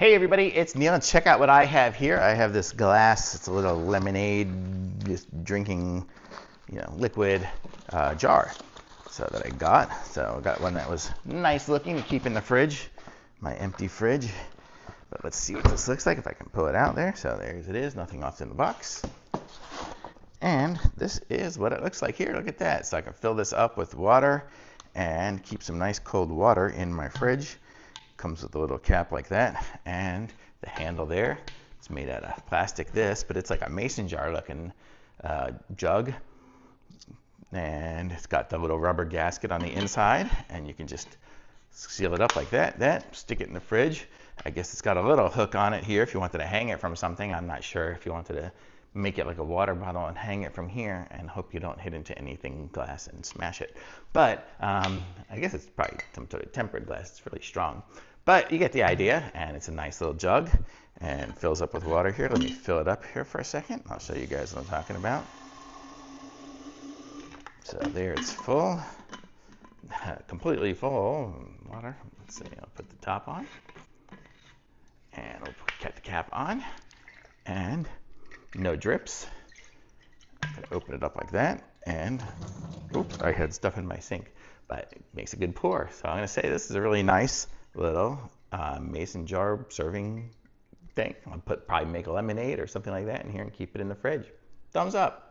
Hey everybody, it's Neil, and check out what I have here. I have this glass, it's a little lemonade, just drinking, liquid jar. So that I got. So I got one that was nice looking to keep in the fridge, my empty fridge. But let's see what this looks like if I can pull it out there. So there it is, nothing else in the box. And this is what it looks like here. Look at that. So I can fill this up with water and keep some nice cold water in my fridge. Comes with a little cap like that, and the handle there. It's made out of plastic, but it's like a mason jar looking jug, and it's got the little rubber gasket on the inside, and you can just seal it up like that, stick it in the fridge. I guess it's got a little hook on it here if you wanted to hang it from something. I'm not sure if you wanted to make it like a water bottle and hang it from here and hope you don't hit into anything glass and smash it. But I guess it's probably some sort of tempered glass. It's really strong. But you get the idea, and it's a nice little jug and fills up with water here. Let me fill it up here for a second. I'll show you guys what I'm talking about. So there it's full, completely full of water. Let's see, I'll put the top on, and I'll get the cap on, and no drips. I can open it up like that, and oops, I had stuff in my sink, but it makes a good pour. So I'm going to say this is a really nice little mason jar serving thing. I'll probably make a lemonade or something like that in here and keep it in the fridge. Thumbs up.